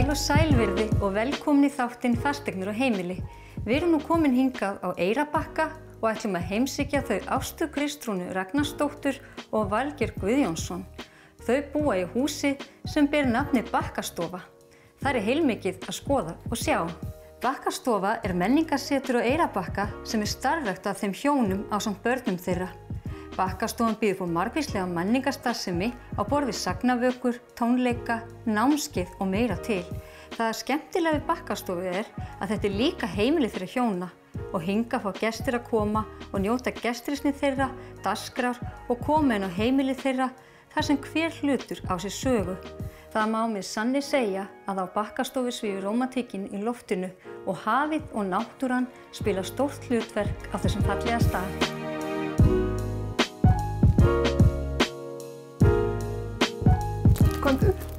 Heil og sælvirði og velkomin í þáttinn Fasteignir og heimili. Við erum nú komin hingað á Eyrarbakka og ætlum að heimsækja þau Ástu Kristrúnu Ragnarsdóttur og Valgeir Guðjónsson. Þau búa í húsi sem ber nafnið Bakkastofa. Þar heilmikið að skoða og sjá. Bakkastofa menningarsetur á Eyrarbakka sem starfrækt af þeim hjónum ásamt börnum þeirra. Bakkastofan býður upp á margvíslega menningarstarfsemi á borð við sagnavökur, tónleika, námskeið og meira til. Það skemmtilega við Bakkastofu að þetta líka heimili fyrir hjóna og hingað fá gestir að koma og njóta gestrisni þeirra, dagskrár og koma inn á heimili þeirra þar sem hver hlutur á sér sögu. Það má með sanni segja að á Bakkastofu svífur rómantíkin í loftinu og hafið og náttúran spila stórt hlutverk á þessum fallega stað.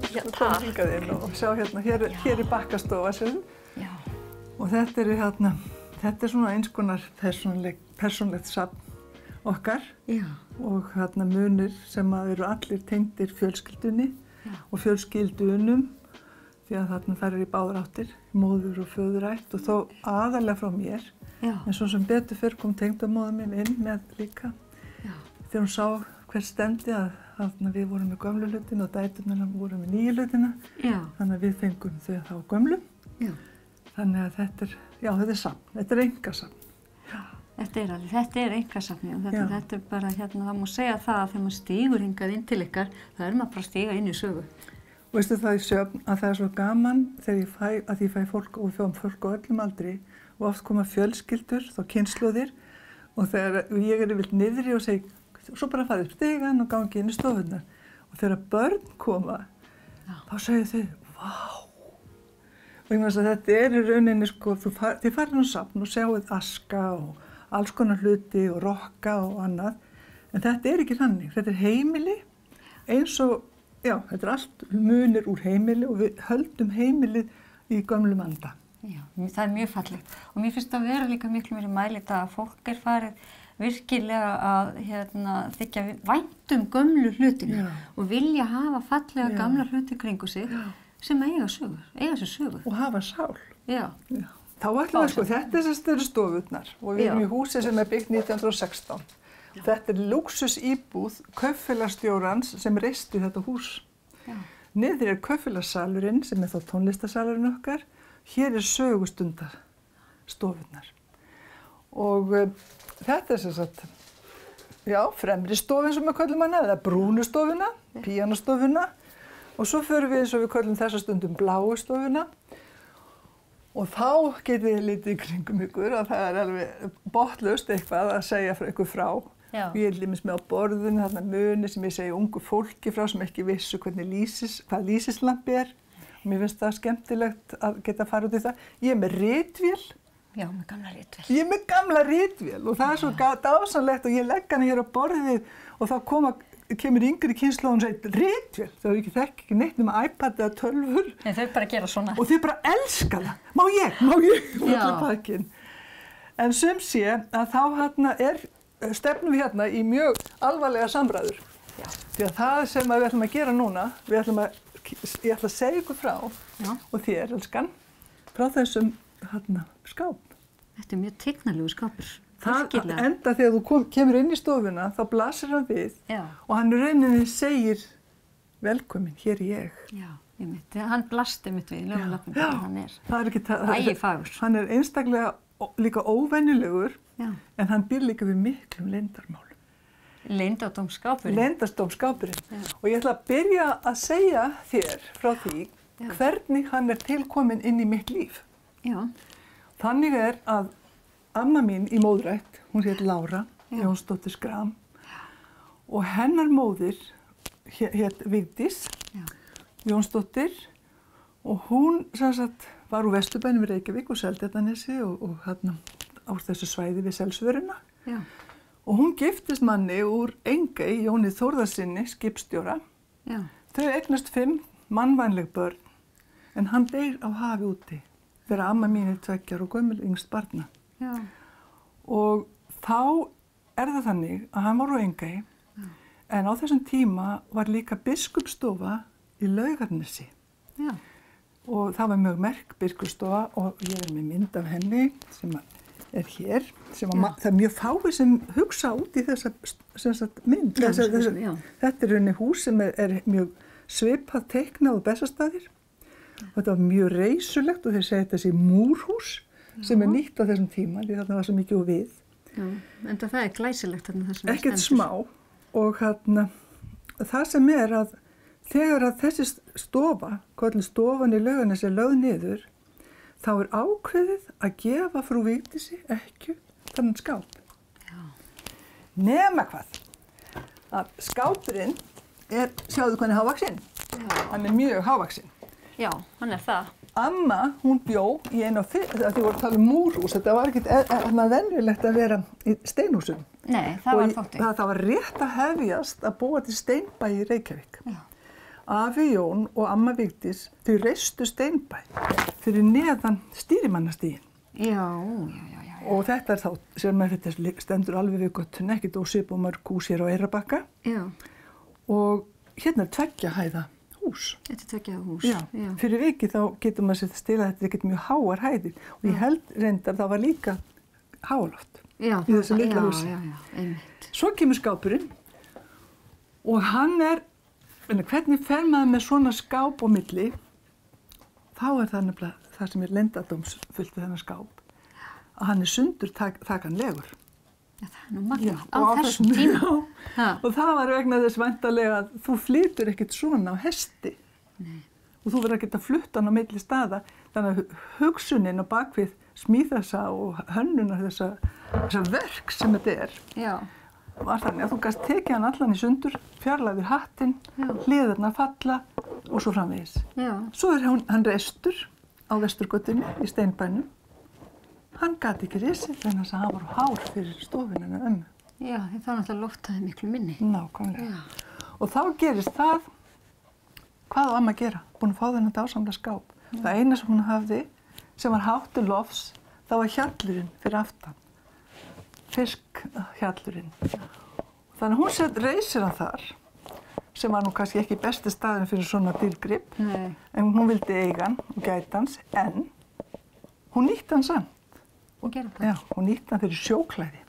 Já, takk. Hingað inn og sjá hérna, hér Bakkastofa sem. Já. Og þetta er svona eins konar persónlegt safn okkar. Já. Og munir sem eru allir tengdir fjölskyldunni og fjölskyldunum því að þar í báðar áttir, móður og föðurætt og þó aðallega frá mér. Já. En svo sem betur fyrr kom tengdamóðir mín inn með líka. Já. Þegar hún sá hver stemdi að við vorum með gömlu hlutina og dæturnar voru með nýju hlutina. Já. Þannig að við fengum þau þá gömlu. Já. Þannig að þetta er safn, þetta er einkasafn. Já. Þetta er einkasafn og þetta er bara það má segja það að þegar maður stígur hingað inn til ykkar, þá maður bara að stíga inn í sögu. Og veistu það í söfn að það er svo gaman þegar ég fæ fólk og fólk á öllum aldri og oft koma fjölskyldur, þá kynslóðir og þegar ég yfirleitt niðri og segi svo bara farið upp stigann og gangi inn í stofunar. Og þegar börn koma, þá segja þau, vá! Og ég meina að þetta í rauninni, þið farið safn og sjáuð aska og alls konar hluti og rokka og annað. En þetta ekki þannig, þetta heimili eins og, þetta allt munir úr heimili og við höldum heimilið í gömlum anda. Já, það mjög fallegt. Og mér finnst að vera líka miklu meiri mæli þetta að fólk farið virkilega að þykja vænt gömlu hlutinu og vilja hafa fallega gamla hluti kringu sig sem eiga sér sögur. Og hafa sál. Já. Þá ætlum við þetta eru stofurnar og við erum í húsi sem byggt 1916. Þetta lúxusíbúð kaupfélagsstjórans sem reisti þetta hús. Niðri kaupfélagssalurinn sem þá tónlistarsalurinn okkar. Hér sögustundar stofurnar. Og þetta sem sagt, fremri stofin sem við köllum hana, eða brúnu stofuna, píanóstofuna og svo förum við eins og við köllum þessa stundum bláu stofuna og þá getið þið litið í kringum ykkur að það alveg botnlaust eitthvað að segja ykkur frá. Ég límis með á borðinu, þarna muni sem ég segi ungu fólki frá sem ekki vissu hvað lýsislampi og mér finnst það skemmtilegt að geta að fara út í það. Ég með ritvél. Já, með gamla ritvél. Ég með gamla ritvél og það svo dásamlegt og ég legg hana hér á borðið og þá kemur yngri kynslóð og segir ritvél. Þau þekki ekki neitt nema iPad eða tölvur. Nei, þau bara gera svona. Og þau bara elska það. Má ég? Já. En sem sé að þá stefnum við í mjög alvarlega samræður. Já. Því að það sem við ætlum að gera núna, ég ætla að segja ykkur frá og þér, elskan, frá þessum skáp. Þetta mjög tignarlegur skápur. Það enda þegar þú kemur inn í stofuna, þá blasir hann við og hann rauninni segir velkomin, hér ég. Já, hann blasti mitt við, lögulappin hann ægifagur. Hann einstaklega líka óvenjulegur, en hann býr líka við miklum leyndarmálum. Leyndardómsskápurinn. Leyndardómsskápurinn. Og ég ætla að byrja að segja þér frá því hvernig hann tilkominn inn í mitt líf. Já. Þannig að amma mín í móðurætt, hún hét Lára Jónsdóttir Skram og hennar móðir hét Vigdís Jónsdóttir og hún var úr Vesturbænum í Reykjavík og Seltjarnarnesi og á þessu svæði við Selsvöruna. Já. Og hún giftist manni úr Engey, Jóni Þórðarsyni, skipstjóra. Já. Þau eignast 5 mannvænleg börn en hann deyr á hafi úti. Þegar amma mín 2 ára og gömul yngst barna. Já. Og þá það þannig að hann var úr Engey, en á þessum tíma var líka biskupsstofa í Laugarnesi. Já. og það var mjög merk birkistofa og ég með mynd af henni sem hér, sem það mjög fáir sem hugsa út í þessa mynd. Þetta rauninni hús sem mjög svipað teiknað á Bessastaðir. Þetta var mjög reisulegt og þeir segja þetta sé múrhús sem nýtt á þessum tíma, því þarna var svo mikið og við. Já, en það glæsilegt þarna það sem ekkert smá og það sem að þegar að þessi stofa, kallin stofan í Laugarnesi lögð niður, þá ákveðið að gefa frú Vigdísi ekki þennan skáp. Já. Nema hvað, að skápurinn sjáðu hvernig hávaxinn. Hann mjög hávaxinn. Já, hann það. Amma, hún bjó í þið voru að tala múrhús, þetta var ekkert venjulegt að vera í steinhúsum. Nei, það var þóttið. Það var rétt að hefjast að búa til steinbæ í Reykjavík. Já. Afi Jón og amma Vigdís, þau reistu steinbæ fyrir neðan stýrimannastíginn. Já. Og þetta þá sem þetta stendur alveg við göttuna, ekkert ósvipað mörg hús hér á Eyrarbakka. Já. Og hérna 2 hæða hús. Þetta 2 hæða hús. Já. Fyrir vikið þá getur maður sér til að þetta ekkert mjög háar hæðir. Og ég held reyndar það var líka háaloft í þessu litla húsi. Já, einmitt. Svo kemur skápurinn og hann hvernig fer maður með svona skáp á milli, þá það nefnilega það sem leyndardómsfullt við þennan skáp, að hann sundur takanlegur. Já, það nú magna á þessum tíma. Og það var vegna þess væntanlega að þú flytur ekkert svona á hesti. Nei. Og þú verður ekkert að flutta hann á milli staða, þannig að hugsunin á bakvið smíðasa og hönnunar þessa verk sem þetta Já. Var þannig að þú gast tekið hann allan í sundur, fjarlægðir hattinn, hliðarnar falla og svo framvegis. Já. Svo hann reistur á Vesturgötunni í steinbænum. Hann gat ekki risið vegna þess að hann var hár fyrir stofuna með ömmu. Já, því þá náttúrulega loftaði miklu minni. Nákvæmlega. Já. Og þá gerist það, hvað á amma að gera? Búin að fá þennan dásamlega skáp. Já. Það eina sem hún hafði, sem var hátt til lofts, það var hjallurinn fyrir aftan. Fiskhjallurinn. Þannig að hún reisir hann þar, sem var nú kannski ekki besti staðurinn fyrir svona dýrgrip, en hún vildi eiga hann og gæta hans, en hún nýtti hann samt. Og gerði það? Já, hún nýtti hann fyrir sjóklæði.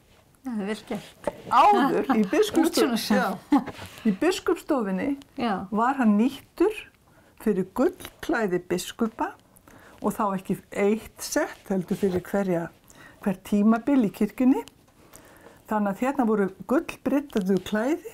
Það vel gert. Áður í biskupsstofinni var hann nýttur fyrir gullklæði biskupa og þá ekki eitt sett, heldur fyrir hver tímabil í kirkjunni. Þannig að hérna voru gullbryddaðu klæði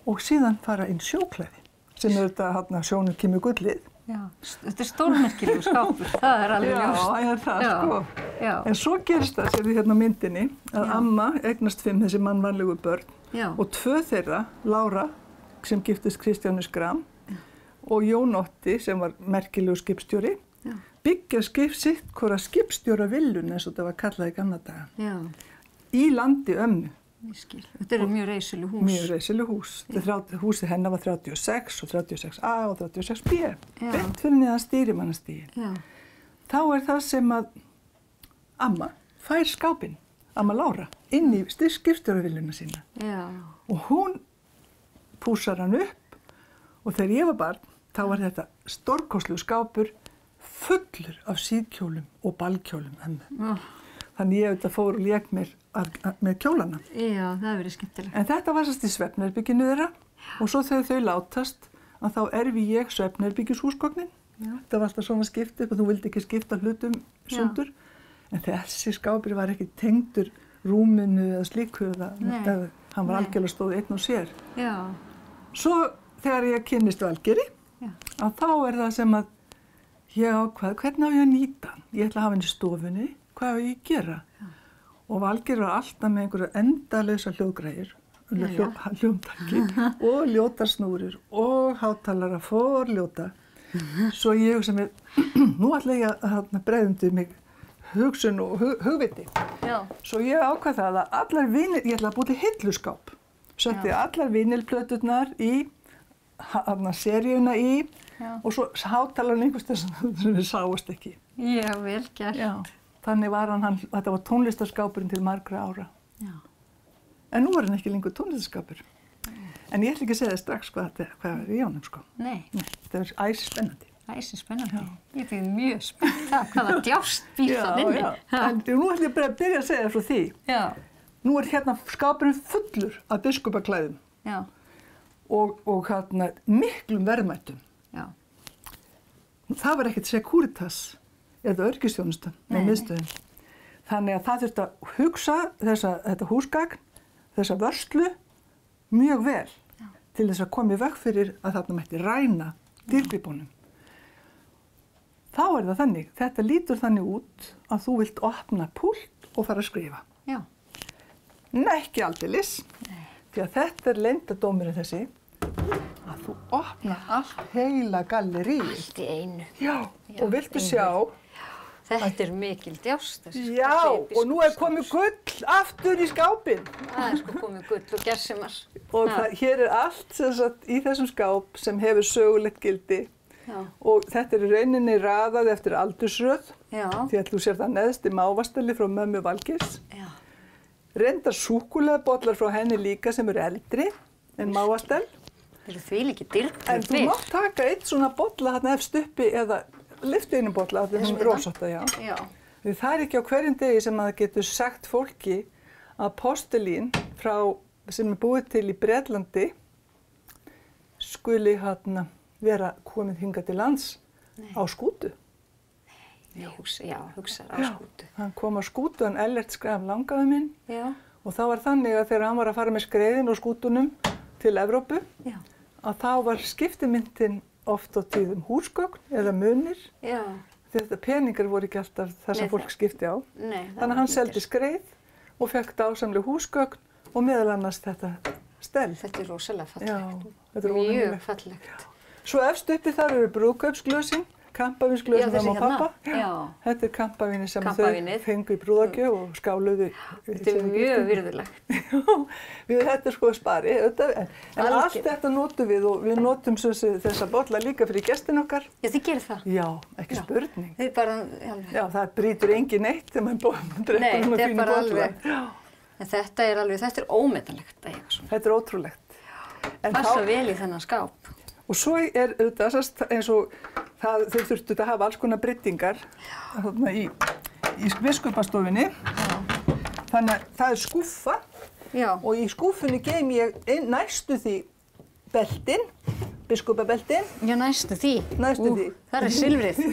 og síðan fara inn sjóklæði sem þetta sjónum kemur gullið. Já, þetta stórmerkilegu skápur, það alveg ljóst. Já, það sko. Já. En svo gerist það, sér þið hérna á myndinni, að amma eignast 5 þessi mannvanlegu börn og 2 þeirra, Lára sem giftist Kristjáni Schram og Jón Otti sem var merkilegu skipstjóri, byggja sitt hvora skipstjóravillun eins og þetta var kallað í gamla daga. Já. Í landi ömmu. Ég skil. Þetta mjög reisileg hús. Mjög reisileg hús. Húsið hennar var 36 og 36A og 36B. Beint fyrir neðan stýrimannastíginn. Þá það sem að amma fær skápinn, amma Lára, inn í skipstjóravilluna sína. Já. Og hún púsar hann upp og þegar ég var barn, þá var þetta stórkostlegur skápur fullur af síðkjólum og ballkjólum ömmu. Þannig ég fór og lék mér með kjólana. Já, það hefur verið skemmtilegt. En þetta var sérst í svefnherberginu þeirra og svo þegar þau látast að þá erfi ég svefnherbergishúsgögnin. Það var alltaf svona skipt upp og þú vildi ekki skipta hlutum sundur. En þessi skápur var ekki tengdur rúminu eða slíku. Hann var algjörlega stóð einn og sér. Já. Svo þegar ég kynnist Valgeiri, að þá það sem að ég ákvað, hvernig á ég að nýta hann? Ég ætla að hafa hann í stofunni. Hvað á ég að gera? Já. Og Valgeir var alltaf með einhverju endalausa hljóðgræjur, hljómtæki og ljótarsnúrir og hátalara forljóta. Svo ég hugsa mér, nú ætla ég að breiðundi mig hugsun og hugviti. Já. Svo ég ákvað það að allar vinil, ég ætla að búið til hilluskáp. Setti allar vinilplöturnar í, seríuna í og svo hátalarinn einhvers sem við sáust ekki. Já, vel gert. Já. Þannig var þetta var tónlistarskápurinn til margra ára. Já. En nú hann ekki lengur tónlistarskápur. En ég ætla ekki að segja strax hvað er í honum, sko. Nei. Þetta æsispennandi. Æsispennandi. Ég er mjög spennt hvaða djást býr það inni. En nú ætlum ég bara að byrja að segja frá því. Já. Nú hérna skápurinn fullur af biskupaklæðum. Já. Og hérna miklum verðmætum. Já. Það var ekkert Securitas eða öryggisþjónustan með miðstöðin. Þannig að það þurfti að hugsa þetta húsgagn, þessa vörslu mjög vel til þess að koma í veg fyrir að þarna mætti ræna dýrgripunum. Þá það þannig, þetta lítur þannig út að þú vilt opna púlt og fara að skrifa. Já. Nei, ekki aldeilis, því að þetta leyndardómurinn þessi, að þú opna allt heila galleríið. Allt í einu. Já, og viltu sjá. Þetta mikil djást. Já, og nú komið gull aftur í skápinn. Það sko komið gull og gersemar. Og hér allt sem sagt, í þessum skáp sem hefur sögulegt gildi. Já. Og þetta í rauninni raðað eftir aldursröð. Já. Því að þú sér það neðst í mávastelli frá mömmu Valgeirs. Já. Reyndar súkkulaðibollar frá henni líka sem eru eldri en mávastell. Þeir eru þvílíkir dýrgripir. En þú mátt taka einn svona bolla þarna efst uppi eða lyftu einu bolla, þetta er rósótta, já. Já. Því það ekki á hverjum degi sem að það getur sagt fólki að postulín sem búið til í Bretlandi skuli vera komið hingað til lands á skútu. Hugsaði á skútu. Hann kom á skútu, hann Ellert Skraf langaði minn. Já. Og það var þannig að þegar hann var að fara með skreiðin og skútunum til Evrópu, að þá var skiptimyntin oft á tíðum húsgögn eða munir. Já. Þetta peningar voru ekki alltaf það sem fólk skipti á. Nei, þannig að hann seldi skreið og fekk dásamleg húsgögn og meðal annars þetta stell. Þetta er rosalega fallegt. Já, þetta er mjög fallegt. Svo efst uppi þar eru brúðkaupsglösin, kampavínsglösin mamma og pappa. Já. Þetta er kampavíni sem þau fengu í brúðargjöf og skáluðu. Þetta er mjög virðulegt. Já, þetta er sko spari, en allt þetta notum við og við notum þessa bolla líka fyrir gestin okkar. Já, þið gerir það? Já, ekki spurning. Þið bara, já, það brýtur engin neitt þegar maður drekkur með fínu bolla. En þetta er ómetanlegt að eiga svona. Þetta er ótrúlegt. Passa vel í þennan skáp. Og svo auðvitað eins og þau þurftu að hafa alls konar bryddingar í biskupastofunni. Þannig að það er skúffa og í skúffunni geym ég næstu því beltin, biskupabeltin. Já, næstu því. Næstu því. Það er silfrið.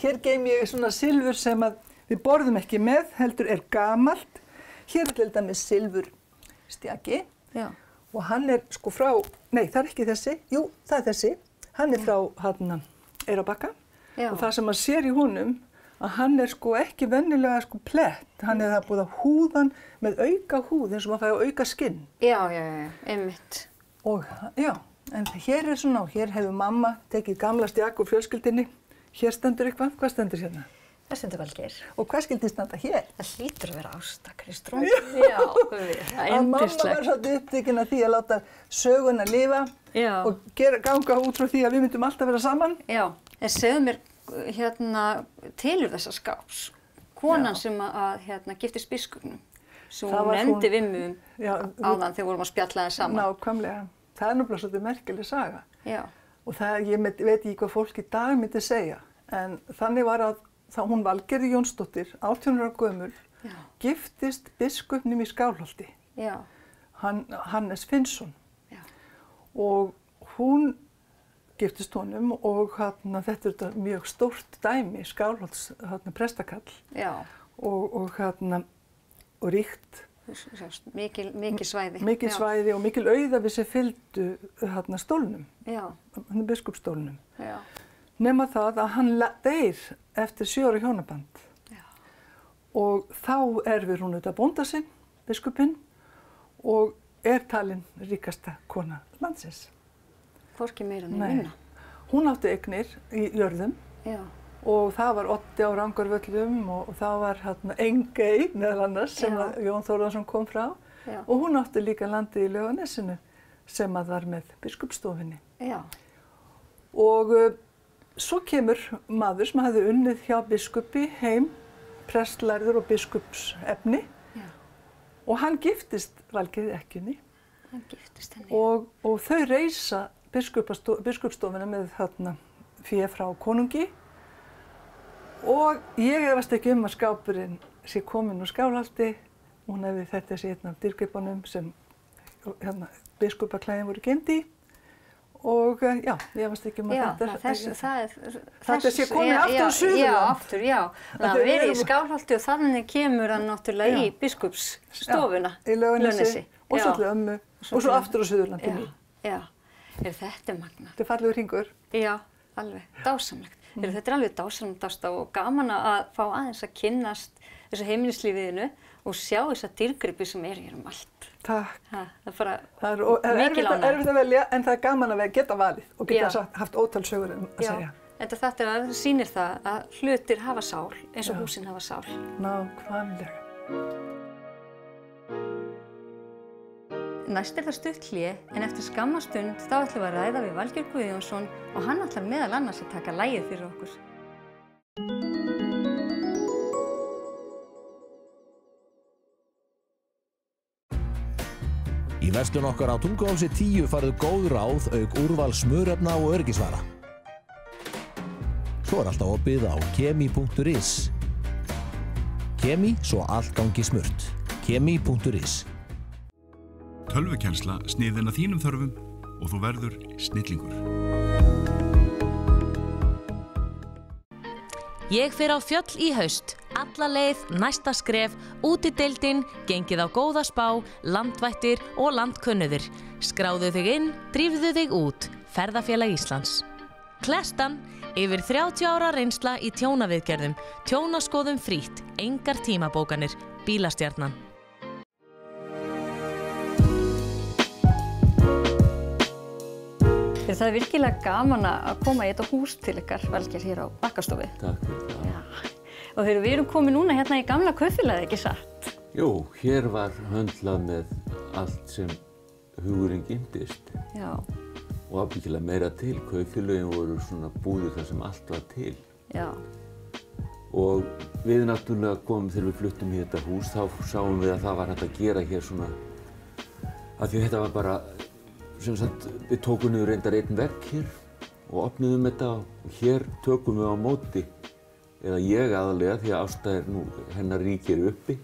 Hér geym ég svona silfur sem að við borðum ekki með, heldur er gamalt. Hér er til dæmis silfurstjaki. Já. Og hann er sko frá, nei það er ekki þessi, jú það er þessi, hann er frá Eyrarbakka og það sem maður sér í honum að hann er sko ekki venjulega sko plett, hann er það búið að húðan með auka húð eins og maður fæði að auka skinn. Já, einmitt. Og já, en hér er svona, hér hefur mamma tekið gamla stjak úr fjölskyldinni, hér stendur eitthvað, hvað stendur hérna? Það stendur Valgeir. Og hvað skyldi standa hér? Það hlýtur að vera Ásta Kristrún. Já, það er yndislegt. Mamma var svolítið upptekin af því að láta söguna lifa og ganga út frá því að við myndum alltaf vera saman. Já, en segðu mér tilur þessa skáps. Konan sem giftist biskupnum, sem hún nefndi við mig áðan þegar vorum að spjalla það saman. Nákvæmlega. Það er náttúrulega svolítið merkileg saga. Já. Og ég veit ekki hvað fólk í dag myndi segja, en þannig var að hún Valgerður Jónsdóttir, 18 ára gömul, giftist biskupnum í Skálholti, Hannes Finnsson. Já. Og hún giftist honum og þetta er mjög stórt dæmi, Skálholts prestakall og ríkt. Mikil svæði. Mikil svæði og mikil auða við sem fylgdu stólnum, biskupsstólnum. Já. Nema það að hann deyr eftir 7 ára hjónaband. Já. Og þá erfir hún auðvitað bónda sinn, biskupinn, og er talin ríkasta kona landsins. Hvorki meira en minna. Hún átti eignir í jörðum. Já. Og það var Oddi á Rangárvöllum og það var Engey meðal annars sem Jón Þórðarsson kom frá. Já. Og hún átti líka landið í Laugarnesinu sem að var með biskupsstofunni. Já. Og svo kemur maður sem hafði unnið hjá biskupi heim, prestlærður og biskupsefni. Já. Og hann giftist Valgerði ekkjunni. Hann giftist henni. Og þau reisa biskupsstofuna með fé frá konungi og ég efast ekki að skápurinn sé kominn úr Skálholti. Hún hefði þetta sé einn af dýrgripunum sem biskupaklæðin voru geymd í og já, ég efast ekki þetta sé komið aftur á Suðurland. Já, aftur, já. Það verið í Skálholti og þannig kemur hann náttúrulega í biskupsstofuna. Í Laugarnesi og svo til ömmu og svo aftur á Suðurlandi mín. Já, þetta magna. Þetta fallegur hringur. Já, alveg, dásamlegt. Þetta alveg dásamlegt ástæða og gaman að fá aðeins að kynnast þessu heimilislífiðinu og sjá þessa dýrgripi sem hér allt. Takk. Það er mikil ánægja. Erfitt að velja en það er gaman að geta valið og geta haft ótal sögur að segja. Þetta sýnir það að hlutir hafa sál eins og húsin hafa sál. Nákvæmlega. Næst það stutt hlé en eftir skamma stund þá ætlum við að ræða við Valgeir Guðjónsson og hann ætlar meðal annars að taka lagið fyrir okkur. Í verslun okkar á Tunguhálsi 10 færðu góð ráð auk úrval smurefna og öryggisvara. Svo alltaf opið á kemi.is. Kemi, svo allt gangi smurt. Kemi.is. Tölvukennsla sniðin að þínum þörfum og þú verður snillingur. Ég fer á fjöll í haust, alla leið, næsta skref, útideildin, gengið á góða spá, landvættir og landkunnuðir. Skráðu þig inn, drífðu þig út. Ferðafélag Íslands. Klestan, yfir 30 ára reynsla í tjónaviðgerðum, tjónaskoðum frítt, engar tímabókanir, Bílastjarnan. Það er virkilega gaman að koma í þetta hús til ykkar, Valgeir, hér á Bakkastofu. Takk fyrir það. Já. Og þegar við erum komið núna hérna í gamla kaupfélagið, ekki satt? Jú, hér var höndlað með allt sem hugurinn gimtist. Já. Og ábyggilega meira til. Kaupfélögin voru svona búðir þar sem allt var til. Já. Og við náttúrulega komum þegar við fluttum í þetta hús, þá sáum við að það var hægt að gera hér svona, að því þetta var bara, sem sagt, við tókum niður reyndar einn vegg hér og opnuðum þetta og hér tökum við á móti, eða ég aðalega því að Ásta er nú, hennar ríkir uppi,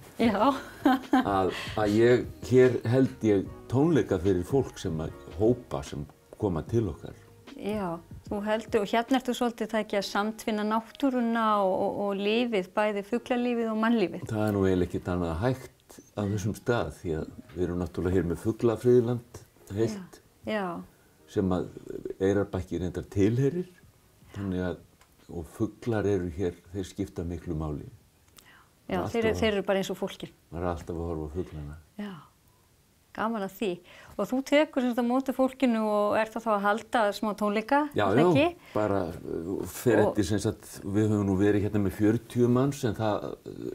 að hér held ég tónleika fyrir fólk sem að hópa sem koma til okkar. Já, þú heldur, og hérna ertu svolítið það ekki að samtvinna náttúruna og lífið, bæði fuglalífið og mannlífið. Það er nú eiginlega ekkert annað hægt á þessum stað því að við erum náttúrulega hér með fuglafriðland heilt. Já. Sem að Eyrarbakki reyndar tilheyrir, þannig að, og fuglar eru hér, þeir skipta miklu máli. Já, þeir eru bara eins og fólkið. Maður er alltaf að horfa á fuglana. Já, gaman að því. Og þú tekur sem þetta á móti fólkinu og ert þá að halda smá tónleika, ekki? Já, bara fer eftir sem sagt, við höfum nú verið hérna með 40 manns, en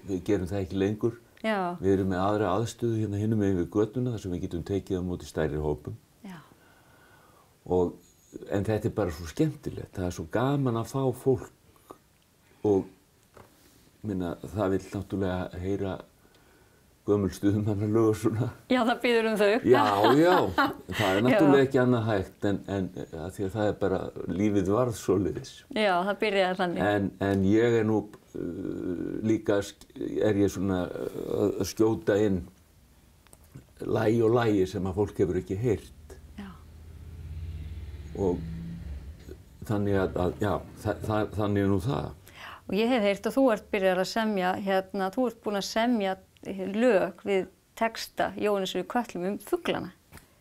við gerum það ekki lengur. Já. Við erum með aðra aðstöðu hérna hinum megin við götuna, þar sem við getum tekið á móti stærri hópum. En þetta er bara svo skemmtilegt, það er svo gaman að fá fólk og það vill náttúrulega heyra gömul stuðmannalög og svona. Já, það býður þau. Já, það er náttúrulega ekki annað hægt en því að það er bara, lífið varð svoleiðis. Já, það byrjaði þannig. En ég er nú líka, er ég svona að skjóta inn lagi sem að fólk hefur ekki heyrt. Og þannig þannig er nú það. Og ég hef heyrt að þú ert byrjað að semja, þú ert búin að semja lög við texta Jóhannesar í Kötlum fuglana.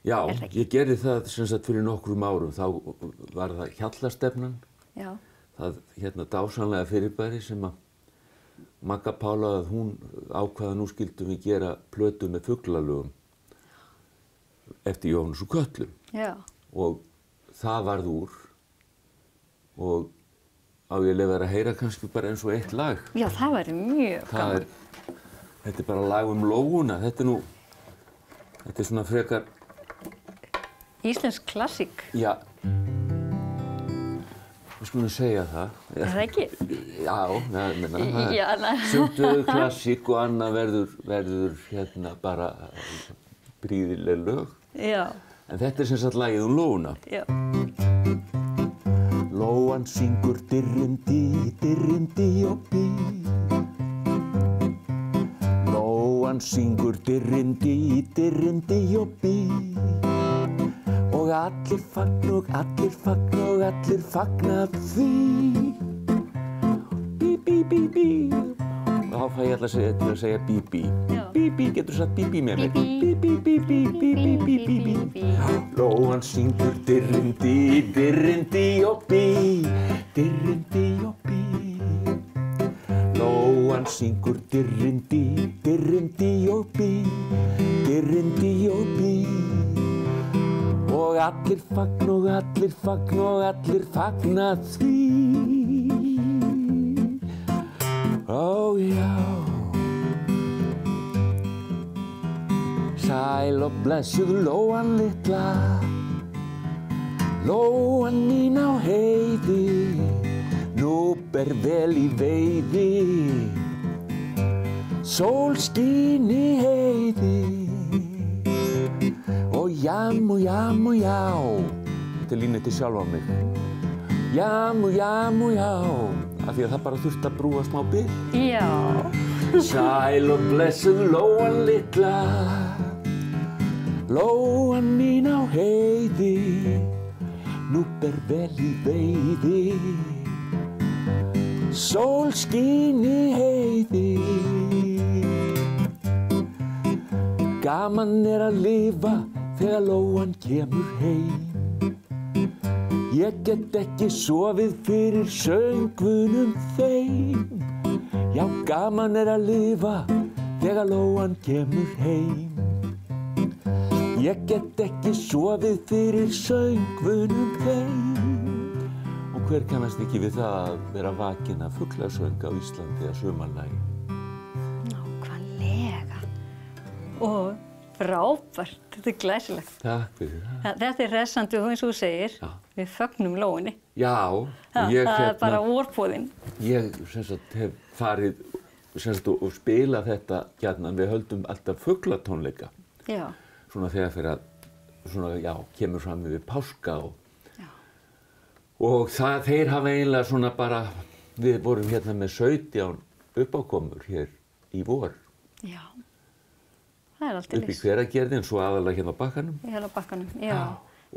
Já, ég gerði það sem sagt fyrir nokkrum árum, þá var það Hjallastefnan. Já. Það dásamlega fyrirbæri sem að Magga Pála, að hún ákvaða nú skildum við gera plötu með fuglalögum eftir Jóhannes úr Kötlum. Já. Og það varð úr og á ég að vera að heyra kannski bara eins og eitt lag. Já, það væri mjög gaman. Þetta er bara lag lóguna. Þetta er svona frekar... Íslensk klassík. Já. Við skulum segja það. Er það ekki? Já, sumt klassík og annað verður bara prýðileg lög. Já. En þetta er sem sagt lagið lóguna. Já. Lóan syngur dirrindi og bí. Lóan syngur dirrindi og bí. Og allir fagna og allir fagna því. Bí, bí, bí, bí. Og þá fæ ég alltaf til að segja bí, bí. Bí, bí, getur sagt bí, bí með mér. Bí, bí, bí, bí, bí, bí, bí, bí. Lóan syngur dirrindi og bí. Dirrindi og bí. Lóan syngur dirrindi og bí. Dirrindi og bí. Og allir fagna því. Ó já. Sæl og blessuð lóan litla, lóan mín á heiði, nú ber vel í veiði, sól skín í heiði. Og jam og já, þetta línu til sjálfa mig. Jam og já, af því að það bara þurfti að brúa smá bil. Já. Sæl og blessuð lóan litla, lóan mín á heiði, nú ber vel í veiði, sól skín í heiði. Gaman að lifa þegar lóan kemur heim. Ég get ekki sofið fyrir söngvunum þeim. Já, gaman að lifa þegar lóan kemur heim. Ég get ekki sofið fyrir söngvunum þeim. Og hver kannast ekki við það að vera vakinn af fuglasöng á Íslandi að sumarlagi? Nákvæmlega. Og frábært, þetta glæsilegt. Takk fyrir það. Þetta hressandi og eins og þú segir, við fögnum lóinni. Já, það er bara vorboðinn. Ég hef farið og spilað þetta gjarnan, við höldum alltaf fuglatónleika. Já. Svona þegar fyrir að, kemur fram yfir páska og þeir hafa eiginlega svona bara, við vorum hérna með 17 uppákomur hér í vor. Já. Það er alltaf upp í Hveragerði, en svo aðalega hérna á Bakkanum. Hérna á Bakkanum, já.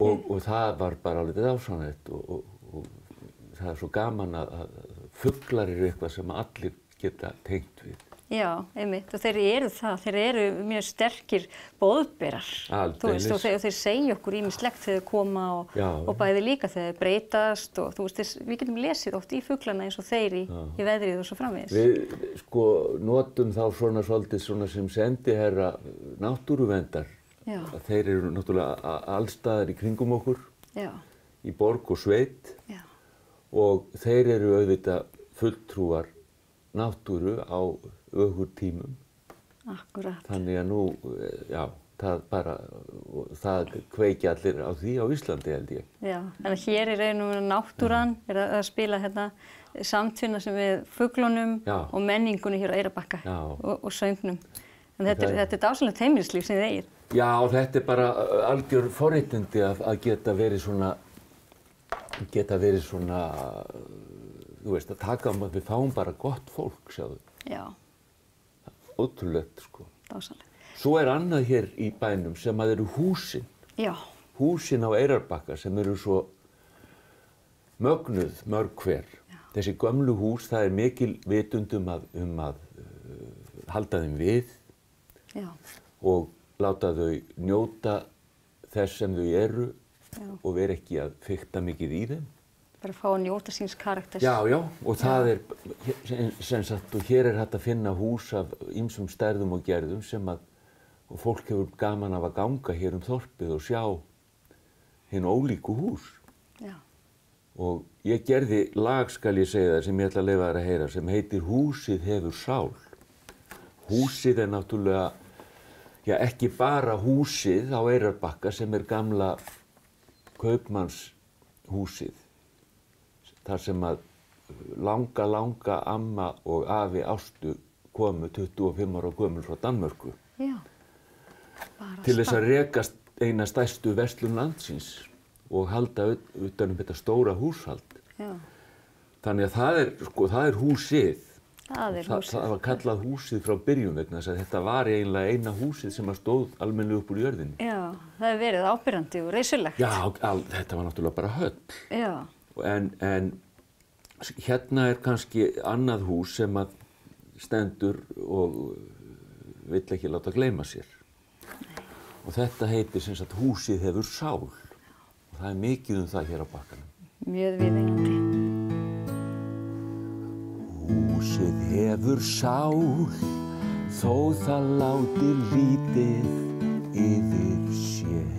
Og það var bara alveg dásamlegt og það er svo gaman að fuglar eru eitthvað sem allir geta tengt við. Já, einmitt, og þeir eru mjög sterkir boðberar. Aldeilis. Og þeir segja okkur ýmislegt þegar þeir koma og bæði líka þegar þeir breytast og við getum lesið oft í fuglana eins og þeir í veðrið og svo framvegis. Við notum þá svona svolítið sem sendiherra náttúruverndar. Já. Þeir eru náttúrulega allstaðar í kringum okkur, í borg og sveit og þeir eru auðvitað fulltrúar náttúru á ögurtímum. Akkurat. Þannig að nú, það kveikja allir á því á Íslandi held ég. Já, en hér er náttúran að spila hérna samtvinna sem við fuglunum og menningunni hér á Eyrarbakka og söngnum. En þetta er dásamlegt heimilislíf sem þið eigið. Já, þetta er bara algjör forréttindi að geta verið svona, þú veist, að taka að við fáum bara gott fólk, sjáðu. Já. Ótrúlegt, sko. Dásamlegt. Svo er annað hér í bænum sem að eru húsin. Já. Húsin á Eyrarbakka sem eru svo mögnuð mörg hver. Þessi gömlu hús, það er mikil vitund um að halda þeim við og láta þau njóta þess sem þau eru og vera ekki að fikta mikið í þeim. Bara að fá að njóta síns karakters. Já, og það er, sem sagt, og hér er hægt að finna hús af ýmsum stærðum og gerðum og fólk hefur gaman af að ganga hér þorpið og sjá hin ólíku hús. Já. Og ég gerði lag, skal ég segja það, sem ég ætla að leyfa þér að heyra, sem heitir Húsið hefur sál. Húsið er náttúrulega, ekki bara húsið á Eyrarbakka sem er gamla kaupmannshúsið. Þar sem að langa amma og afi Ástu komu 25 ára gömul frá Danmörku. Já. Til þess að rekast eina stærstu verslun landsins og halda utan þetta stóra húshald. Já. Þannig að það er húsið. Það er húsið. Það var kallað húsið frá byrjun vegna þess að þetta var eiginlega eina húsið sem stóð almennilega upp úr jörðinni. Já, það hefur verið ábyrrandi og reisulegt. Já, þetta var náttúrulega bara höll. Já. En hérna er kannski annað hús sem að stendur og vill ekki láta gleyma sér. Og þetta heitir sem sagt húsið hefur sál. Og það er mikið það hér á Bakkanum. Mjög viðeigandi. Húsið hefur sál, þó það láti lítið yfir sér.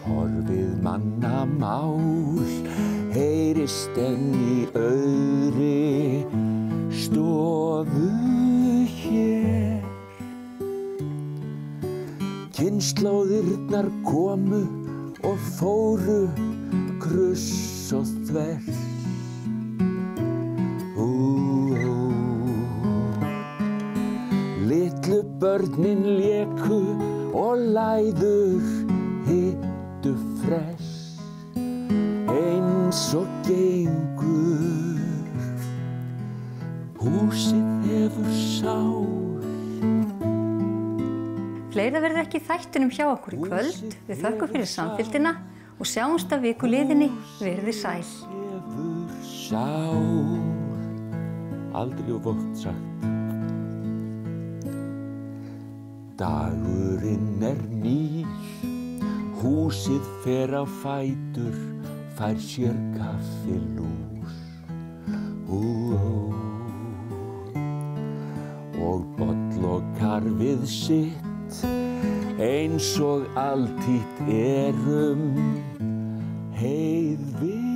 Horfið mannamál, heyrist enn í auðri stofu hér. Kynslóðirnar komu og fóru kruss og þvers. Litlu börnin léku og læður hittu fress. Eins og gengur, húsið hefur sál. Fleira verður ekki í þættinum hjá okkur í kvöld. Við þökkum fyrir samfylgdina og sjáumst að viku liðinni. Verið sæl. Hefur sál, aldrei of oft sagt. Dagurinn er nýr, húsið fer á fætur, fær sér kaffilús. Og bollokar við sitt, eins og alltítt erum, heið við.